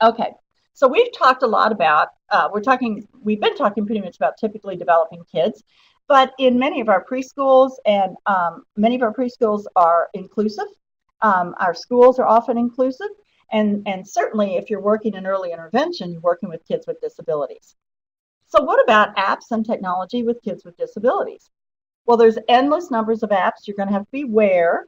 Okay, so we've talked a lot about, we've been talking pretty much about typically developing kids, but in many of our preschools, and many of our preschools are inclusive. Our schools are often inclusive, and certainly if you're working in early intervention, you're working with kids with disabilities. So what about apps and technology with kids with disabilities? Well, there's endless numbers of apps. You're going to have to be aware.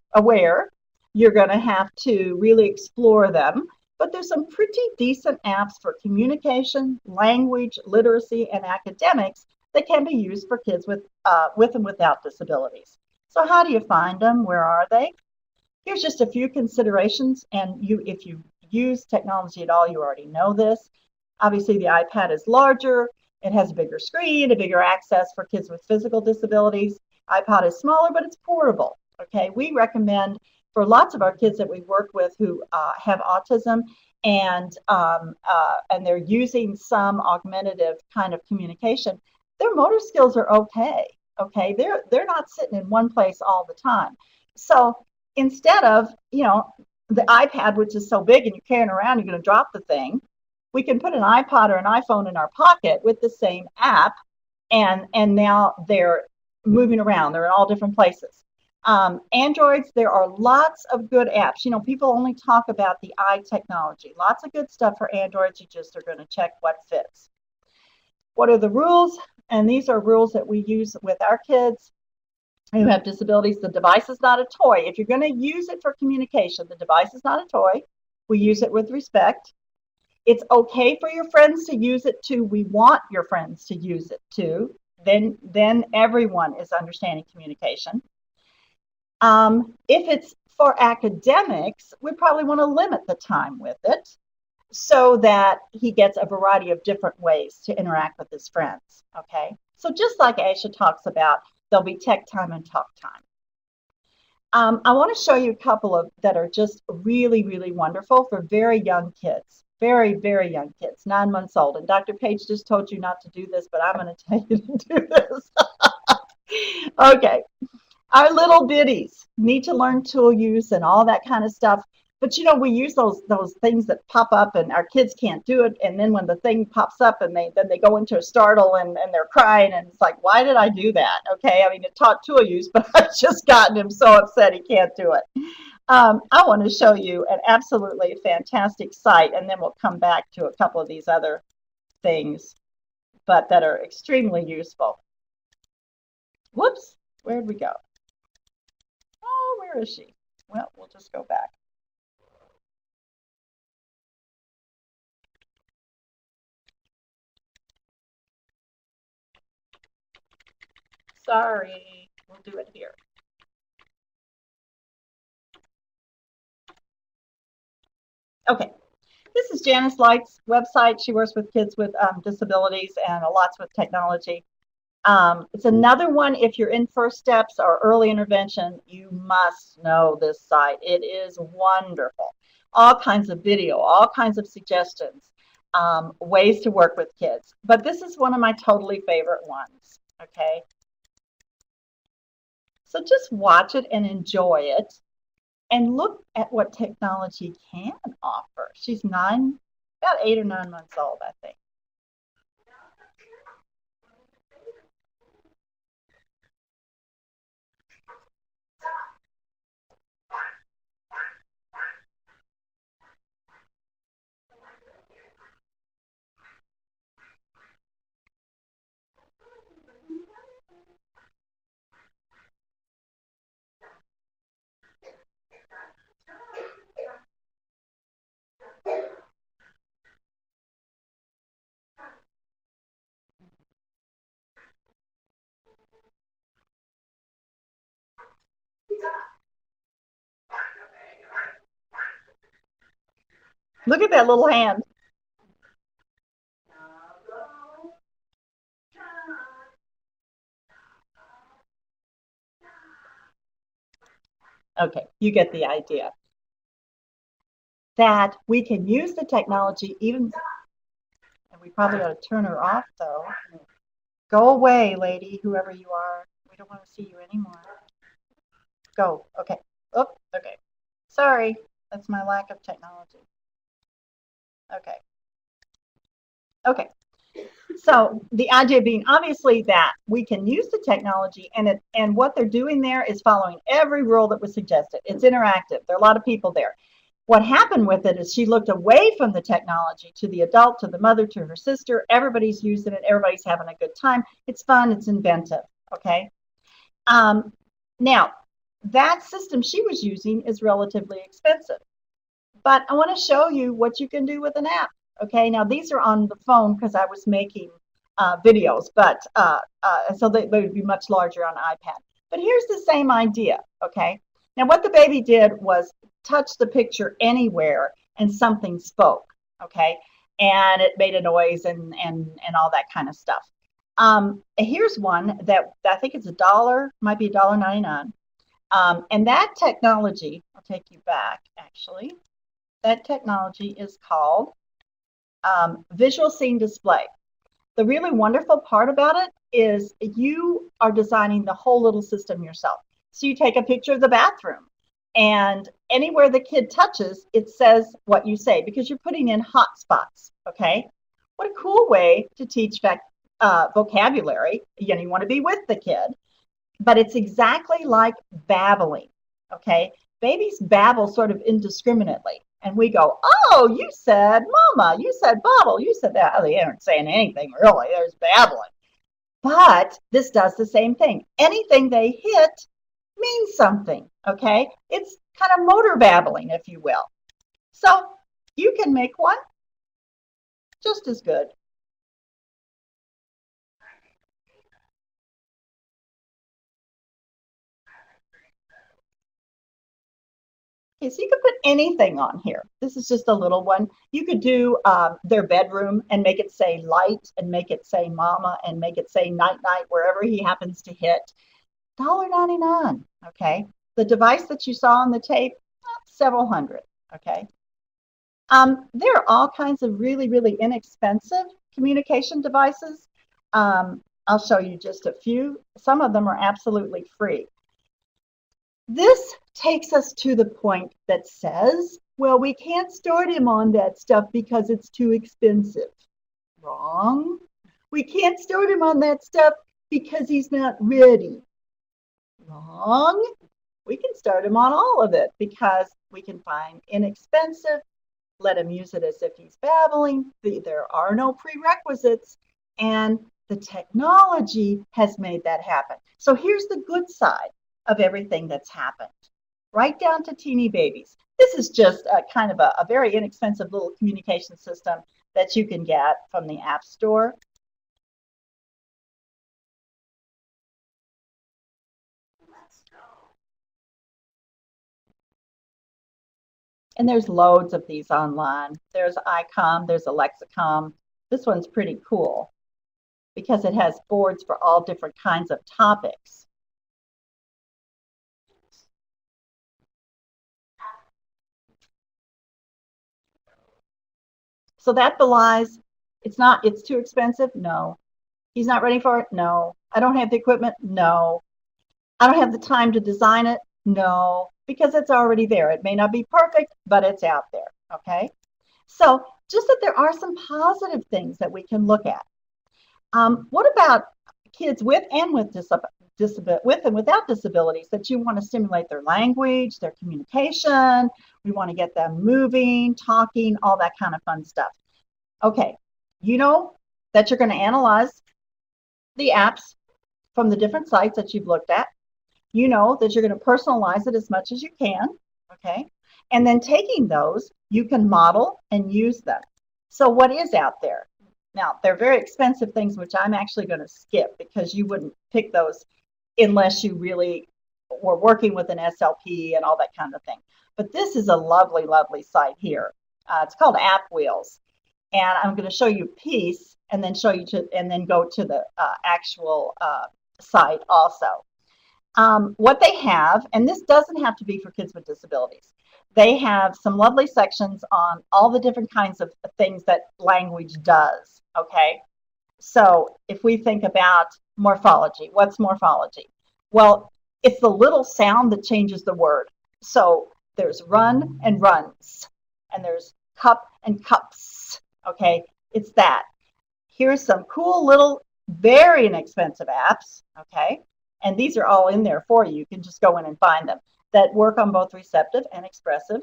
You're going to have to really explore them. But there's some pretty decent apps for communication, language, literacy, and academics that can be used for kids with and without disabilities. So how do you find them? Where are they? Here's just a few considerations. And if you use technology at all, you already know this. Obviously, the iPad is larger. It has a bigger screen, a bigger access for kids with physical disabilities. iPod is smaller, but it's portable. Okay, we recommend for lots of our kids that we work with who have autism and they're using some augmentative kind of communication, their motor skills are okay. Okay, they're not sitting in one place all the time. So instead of the iPad, which is so big and you're carrying around, you're going to drop the thing. We can put an iPod or an iPhone in our pocket with the same app, and now they're moving around. They're in all different places. Androids, there are lots of good apps. People only talk about the eye technology. Lots of good stuff for Androids. You just are going to check what fits. What are the rules? And these are rules that we use with our kids who have disabilities. The device is not a toy. If you're going to use it for communication, the device is not a toy. We use it with respect. It's okay for your friends to use it too. We want your friends to use it too. Then everyone is understanding communication. If it's for academics, we probably want to limit the time with it so that he gets a variety of different ways to interact with his friends. Okay, so just like Aisha talks about, there'll be tech time and talk time. I want to show you a couple of that are just really, really wonderful for very young kids. Very, very young kids, 9 months old. And Dr. Page just told you not to do this, but I'm going to tell you to do this. Okay. Our little bitties need to learn tool use and all that kind of stuff. But we use those things that pop up and our kids can't do it. And then when the thing pops up and then they go into a startle and they're crying and it's like, why did I do that? Okay, I mean, it taught tool use, but I've just gotten him so upset he can't do it. I want to show you an absolutely fantastic site, and then we'll come back to a couple of these other things, but that are extremely useful. Whoops, where'd we go? Oh, where is she? Well, we'll just go back. Sorry, we'll do it here. Okay, this is Janice Light's website. She works with kids with disabilities and lots with technology. It's another one, if you're in first steps or early intervention, you must know this site. It is wonderful. All kinds of video, all kinds of suggestions, ways to work with kids. But this is one of my totally favorite ones, okay? So just watch it and enjoy it and look at what technology can offer. She's about 8 or 9 months old, I think. Look at that little hand. Okay, you get the idea. That we can use the technology even, and we probably ought to turn her off though. Go away, lady, whoever you are. We don't want to see you anymore. Go. Okay. Oh, okay. Sorry. That's my lack of technology. Okay. Okay. So the idea being obviously that we can use the technology and what they're doing there is following every rule that was suggested. It's interactive. There are a lot of people there. What happened with it is she looked away from the technology to the adult, to the mother, to her sister. Everybody's using it. Everybody's having a good time. It's fun. It's inventive. Okay. Now, that system she was using is relatively expensive. But I want to show you what you can do with an app. Okay, now these are on the phone because I was making videos, but so they would be much larger on iPad. But here's the same idea. Okay, now what the baby did was touch the picture anywhere and something spoke. Okay, and it made a noise and all that kind of stuff. Here's one that I think it's $1, might be $1.99. And that technology, I'll take you back actually. That technology is called visual scene display. The really wonderful part about it is you are designing the whole little system yourself. So you take a picture of the bathroom and anywhere the kid touches, it says what you say because you're putting in hot spots. Okay. What a cool way to teach vocabulary. You want to be with the kid, but it's exactly like babbling. Okay. Babies babble sort of indiscriminately. And we go, oh, you said mama, you said bottle, you said that. Oh, they aren't saying anything really. There's babbling. But this does the same thing. Anything they hit means something, okay? It's kind of motor babbling, if you will. So you can make one just as good. Okay, so you could put anything on here. This is just a little one. You could do their bedroom and make it say light and make it say mama and make it say night night wherever he happens to hit. $1.99, okay? The device that you saw on the tape, several hundred, okay? There are all kinds of really, really inexpensive communication devices. I'll show you just a few. Some of them are absolutely free. This takes us to the point that says, well, we can't start him on that stuff because it's too expensive. Wrong. We can't start him on that stuff because he's not ready. Wrong. We can start him on all of it because we can find inexpensive, let him use it as if he's babbling. There are no prerequisites, and the technology has made that happen. So here's the good side of everything that's happened, right down to teeny babies. This is just a kind of a very inexpensive little communication system that you can get from the App Store. And there's loads of these online. There's ICOM, there's Alexicom. This one's pretty cool because it has boards for all different kinds of topics. So that belies it's too expensive? No. He's not ready for it? No. I don't have the equipment? No. I don't have the time to design it? No, because it's already there. It may not be perfect, but it's out there. Okay. So just that there are some positive things that we can look at. What about kids with and without disabilities that you want to stimulate their language, their communication? We want to get them moving, talking, all that kind of fun stuff. Okay, you know that you're going to analyze the apps from the different sites that you've looked at. You know that you're going to personalize it as much as you can, okay? And then taking those, you can model and use them. So what is out there? Now, they're very expensive things, which I'm actually going to skip because you wouldn't pick those unless you really were working with an SLP and all that kind of thing. But this is a lovely, lovely site here. It's called App Wheels. And I'm going to show you a piece and then go to the actual site also. What they have, and this doesn't have to be for kids with disabilities, they have some lovely sections on all the different kinds of things that language does, okay? So if we think about morphology, what's morphology? Well, it's the little sound that changes the word. So there's run and runs, and there's cup and cups, Okay, it's that. Here's some cool little, very inexpensive apps. Okay, and these are all in there for you. You can just go in and find them that work on both receptive and expressive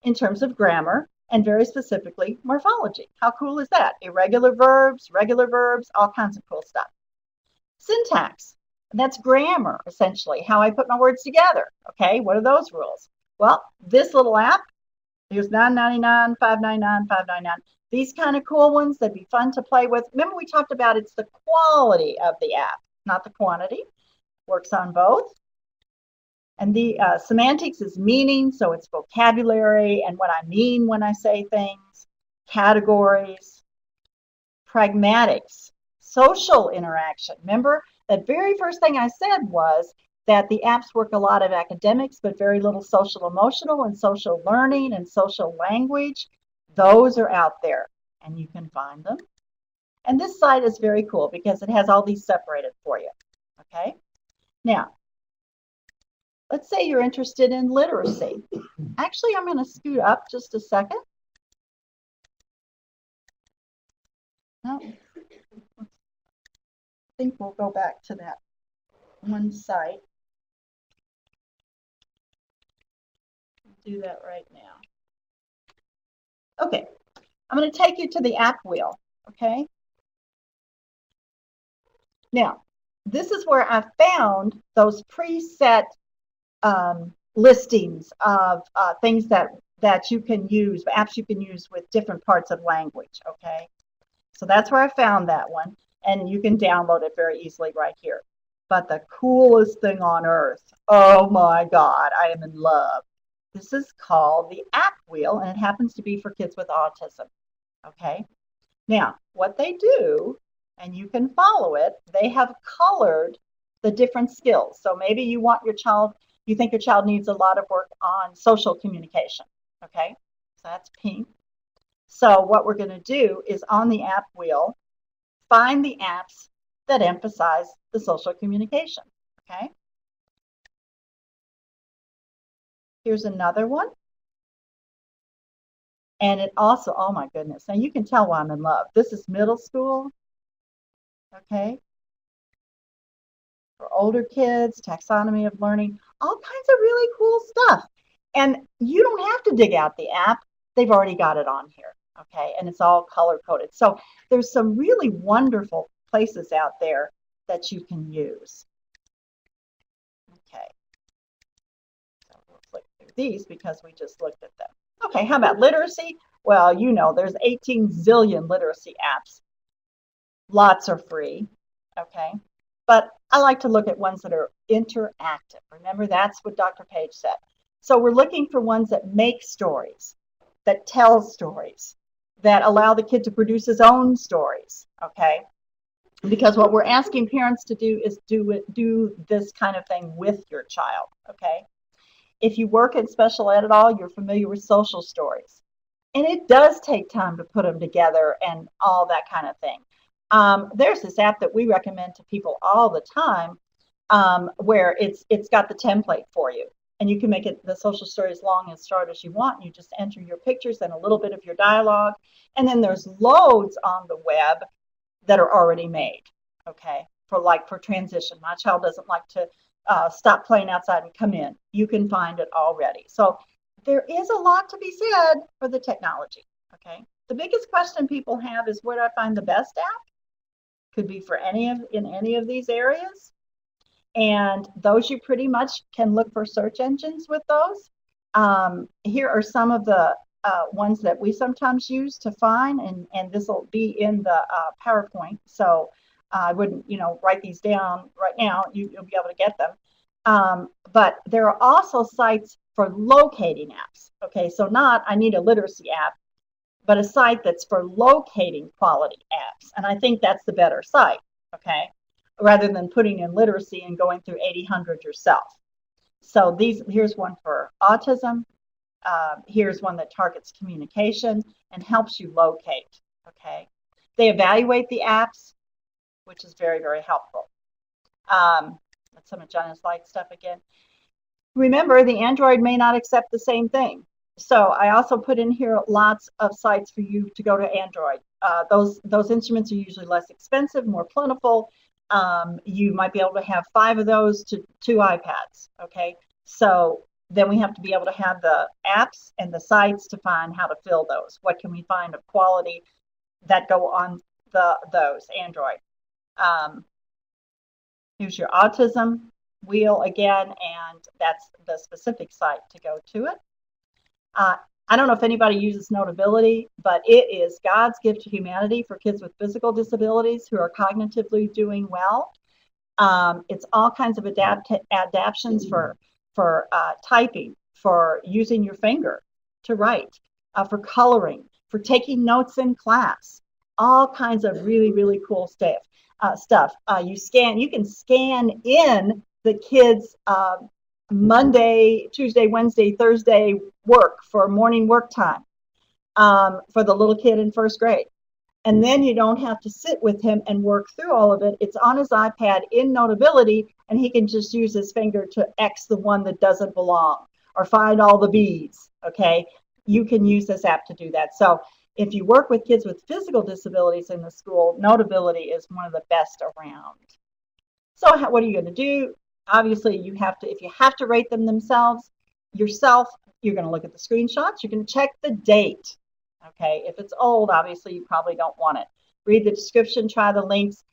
in terms of grammar and very specifically morphology. How cool is that? Irregular verbs, regular verbs, all kinds of cool stuff. Syntax, that's grammar, essentially, how I put my words together. Okay, what are those rules? Well, this little app, here's $9.99, $5.99, $5.99. These kind of cool ones that'd be fun to play with. Remember we talked about it's the quality of the app, not the quantity. Works on both. And the semantics is meaning, so it's vocabulary and what I mean when I say things. Categories. Pragmatics, social interaction. Remember, that very first thing I said was that the apps work a lot of academics, but very little social emotional and social learning and social language. Those are out there, and you can find them. And this site is very cool because it has all these separated for you. Okay? Now, let's say you're interested in literacy. Actually, I'm going to scoot up just a second. No, I think we'll go back to that one site. Do that right now. Okay, I'm going to take you to the app wheel. Okay. Now, this is where I found those preset listings of things that you can use, apps you can use with different parts of language. Okay. So that's where I found that one, and you can download it very easily right here. But the coolest thing on earth, oh my God, I am in love. This is called the app wheel, and it happens to be for kids with autism. Okay. Now, what they do, and you can follow it, they have colored the different skills. So maybe you want your child, you think your child needs a lot of work on social communication. Okay. So that's pink. So what we're going to do is on the app wheel, find the apps that emphasize the social communication. Okay. Here's another one. And it also, oh my goodness, now you can tell why I'm in love. This is middle school. Okay. For older kids, taxonomy of learning, all kinds of really cool stuff. And you don't have to dig out the app. They've already got it on here. Okay, and it's all color coded. So there's some really wonderful places out there that you can use. Okay, so we'll flick through these because we just looked at them. Okay, how about literacy? Well, you know, there's 18 zillion literacy apps. Lots are free. Okay, but I like to look at ones that are interactive. Remember, that's what Dr. Page said. So we're looking for ones that make stories, that tell stories, that allow the kid to produce his own stories, okay? Because what we're asking parents to do is do this kind of thing with your child, okay? If you work in special ed at all, you're familiar with social stories. And it does take time to put them together and all that kind of thing. There's this app that we recommend to people all the time where it's got the template for you. And you can make it the social story as long as short as you want. You just enter your pictures and a little bit of your dialogue. And then there's loads on the web that are already made, okay, for transition. My child doesn't like to stop playing outside and come in. You can find it already. So there is a lot to be said for the technology, okay? The biggest question people have is where do I find the best app? Could be for in any of these areas. And those you pretty much can look for search engines with those. Here are some of the ones that we sometimes use to find, and this will be in the PowerPoint. So I wouldn't, write these down right now. You'll be able to get them. But there are also sites for locating apps. Okay, so not I need a literacy app, but a site that's for locating quality apps. And I think that's the better site. Okay. Rather than putting in literacy and going through 800 yourself. So here's one for autism. Here's one that targets communication and helps you locate. Okay, they evaluate the apps, which is very, very helpful. That's some of Jonna's light stuff again. Remember, the Android may not accept the same thing. So I also put in here lots of sites for you to go to Android. Those instruments are usually less expensive, more plentiful. You might be able to have 5 of those to 2 iPads. Okay, so then we have to be able to have the apps and the sites to find how to fill those. What can we find of quality that go on those Android? Here's your autism wheel again, and that's the specific site to go to it. I don't know if anybody uses Notability, but it is God's gift to humanity for kids with physical disabilities who are cognitively doing well. It's all kinds of adaptions for typing, for using your finger to write, for coloring, for taking notes in class. All kinds of really, really cool stuff. You can scan in the kids' Monday, Tuesday, Wednesday, Thursday work for morning work time for the little kid in first grade. And then you don't have to sit with him and work through all of it. It's on his iPad in Notability, and he can just use his finger to X the one that doesn't belong or find all the B's. Okay, you can use this app to do that. So if you work with kids with physical disabilities in the school, Notability is one of the best around. So what are you going to do? Obviously, you have to, if you have to rate them yourself, you're going to look at the screenshots. You're going to check the date. Okay, if it's old, obviously you probably don't want it. Read the description, try the links,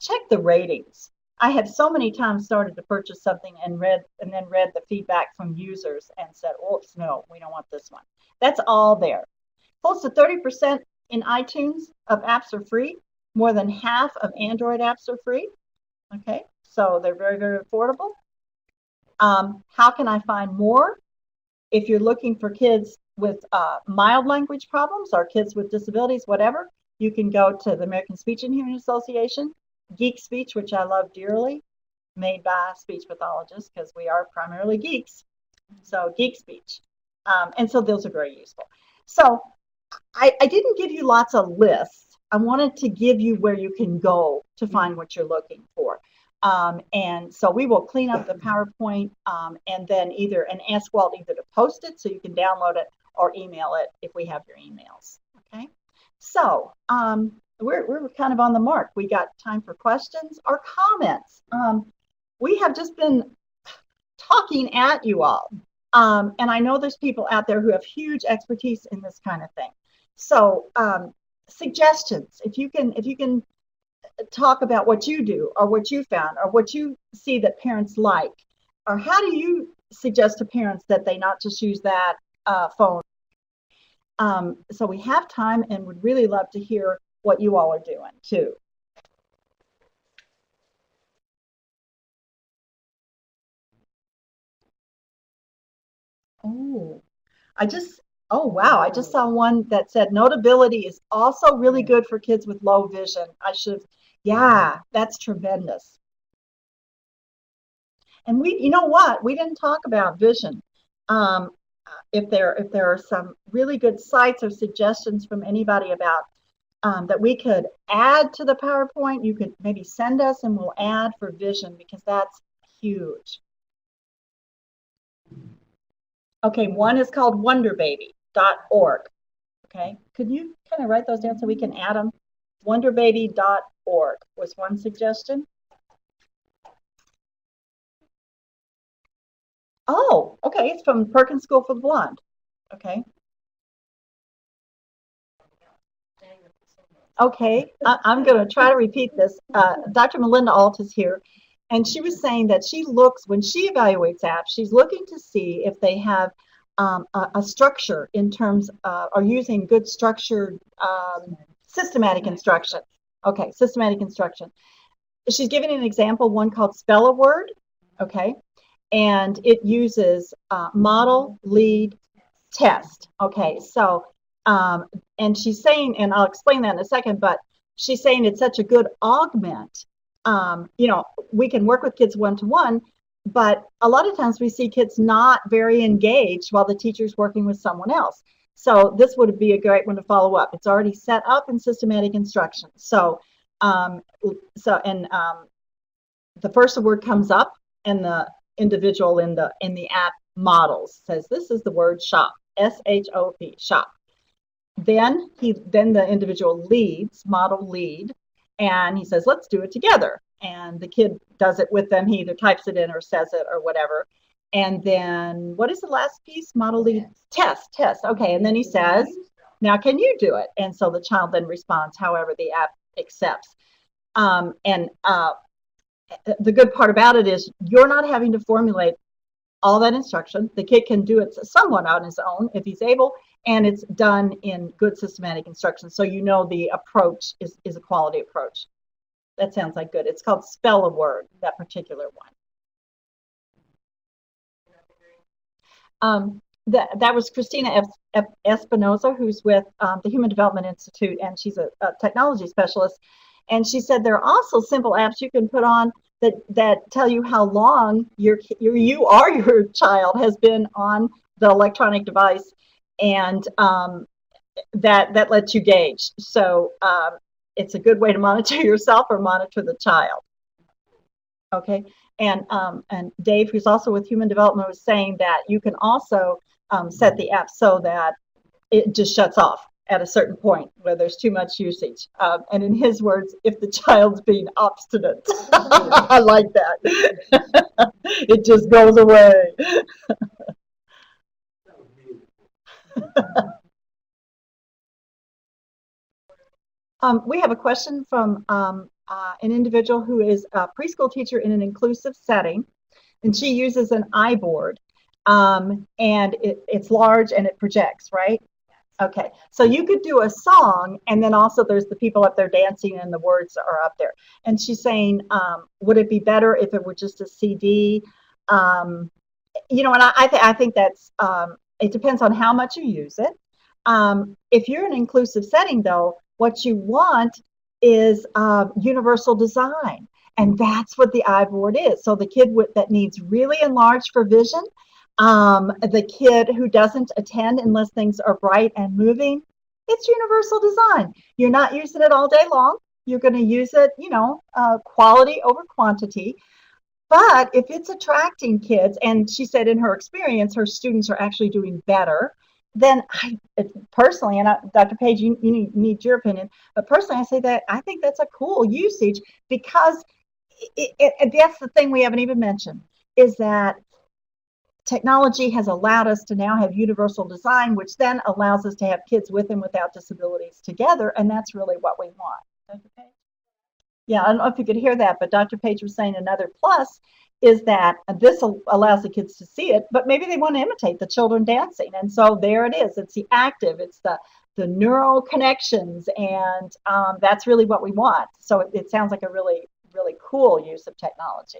check the ratings. I have so many times started to purchase something and then read the feedback from users and said, oops, no, we don't want this one. That's all there. Close to 30% in iTunes of apps are free. More than half of Android apps are free. Okay, so they're very, very affordable. How can I find more? If you're looking for kids with mild language problems or kids with disabilities, whatever, you can go to the American Speech and Hearing Association, Geek Speech, which I love dearly, made by speech pathologists because we are primarily geeks. So Geek Speech. And so those are very useful. So I didn't give you lots of lists. I wanted to give you where you can go to find what you're looking for. And so we will clean up the PowerPoint and then ask Walt either to post it so you can download it or email it if we have your emails. Okay. So we're kind of on the mark. We got time for questions or comments. We have just been talking at you all. And I know there's people out there who have huge expertise in this kind of thing. So suggestions, if you can talk about what you do or what you found or what you see that parents like, or how do you suggest to parents that they not just use that phone? So we have time and would really love to hear what you all are doing too. Oh, wow. I just saw one that said Notability is also really good for kids with low vision. Yeah, that's tremendous. And you know what? We didn't talk about vision. If there are some really good sites or suggestions from anybody about that we could add to the PowerPoint, you could maybe send us and we'll add for vision because that's huge. Okay, one is called wonderbaby.org. Okay, could you kind of write those down so we can add them? Wonderbaby.org was one suggestion. Oh, okay, it's from Perkins School for the Blind. Okay. Okay, I'm going to try to repeat this. Dr. Melinda Alt is here, and she was saying that when she evaluates apps, she's looking to see if they have a structure in terms of, or using good structured systematic instruction. Okay, systematic instruction. She's giving an example, one called Spell a Word, okay, and it uses model, lead, test. Okay, so and she's saying, and I'll explain that in a second, but she's saying it's such a good augment. We can work with kids one-to-one, but a lot of times we see kids not very engaged while the teacher's working with someone else. So this would be a great one to follow up. It's already set up in systematic instruction. So, the first word comes up and the individual in the app models says, this is the word shop. S-H-O-P, shop. Then the individual leads, model lead, and he says, let's do it together. And the kid does it with them. He either types it in or says it or whatever. And then what is the last piece? Model lead test. Okay. And then he says, now can you do it? And so the child then responds however the app accepts. The good part about it is you're not having to formulate all that instruction. The kid can do it somewhat on his own if he's able, and it's done in good systematic instruction. So you know the approach is a quality approach. That sounds like good. It's called Spell a Word, that particular one. That was Christina Espinoza, who's with the Human Development Institute, and she's a technology specialist. And she said there are also simple apps you can put on that tell you how long your child has been on the electronic device, and that lets you gauge. So it's a good way to monitor yourself or monitor the child. Okay, and Dave, who's also with Human Development, was saying that you can also set the app so that it just shuts off at a certain point where there's too much usage. And in his words, if the child's being obstinate, I like that. It just goes away. We have a question from an individual who is a preschool teacher in an inclusive setting, and she uses an iBoard, and it's large and it projects, right? Okay, so you could do a song, and then also there's the people up there dancing and the words are up there. And she's saying, would it be better if it were just a CD? And I think that's, it depends on how much you use it. If you're in an inclusive setting, though, what you want is universal design. And that's what the iBoard is. So the kid that needs really enlarged for vision, the kid who doesn't attend unless things are bright and moving, it's universal design. You're not using it all day long. You're going to use it, quality over quantity. But if it's attracting kids, and she said in her experience, her students are actually doing better, then personally, and Dr. Page, you need your opinion, but personally, I say that I think that's a cool usage because that's the thing we haven't even mentioned, is that technology has allowed us to now have universal design, which then allows us to have kids with and without disabilities together, and that's really what we want. Dr. Page? Yeah, I don't know if you could hear that, but Dr. Page was saying another plus is that this allows the kids to see it, but maybe they want to imitate the children dancing, and so there it is. It's the active, it's the neural connections, and that's really what we want. So it sounds like a really, really cool use of technology.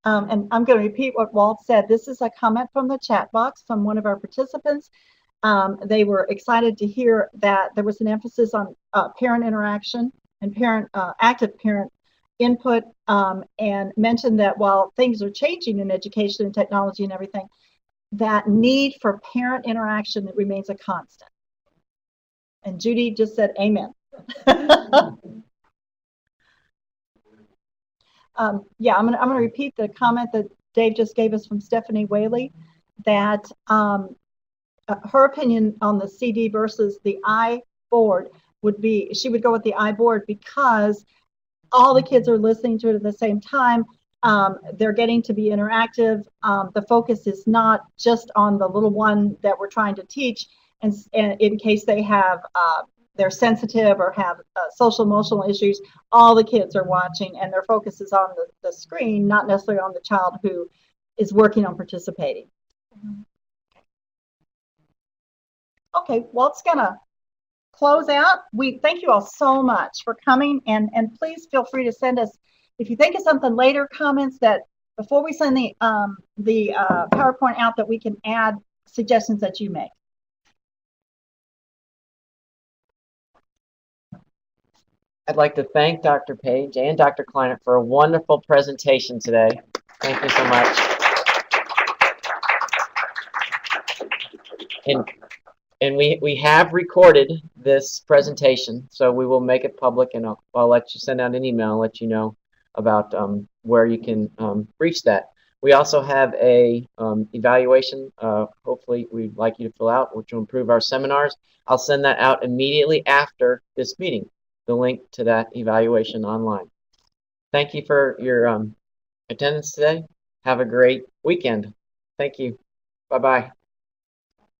And I'm going to repeat what Walt said. This is a comment from the chat box from one of our participants. They were excited to hear that there was an emphasis on parent interaction and active parent input, and mentioned that while things are changing in education and technology and everything, that need for parent interaction remains a constant. And Judy just said amen. Yeah, I'm going to repeat the comment that Dave just gave us from Stephanie Whaley, that her opinion on the CD versus the iBoard would be, she would go with the iBoard because all the kids are listening to it at the same time. They're getting to be interactive. The focus is not just on the little one that we're trying to teach, and in case they have they're sensitive or have social emotional issues, all the kids are watching and their focus is on the screen, not necessarily on the child who is working on participating. Okay, Walt's gonna close out. We thank you all so much for coming, and please feel free to send us, if you think of something later, comments that before we send the PowerPoint out, that we can add suggestions that you make. I'd like to thank Dr. Page and Dr. Kleinert for a wonderful presentation today. Thank you so much. And we have recorded this presentation, so we will make it public, and I'll let you send out an email and let you know about where you can reach that. We also have a evaluation, hopefully we'd like you to fill out, which will improve our seminars. I'll send that out immediately after this meeting, the link to that evaluation online. Thank you for your attendance today. Have a great weekend. Thank you. Bye-bye.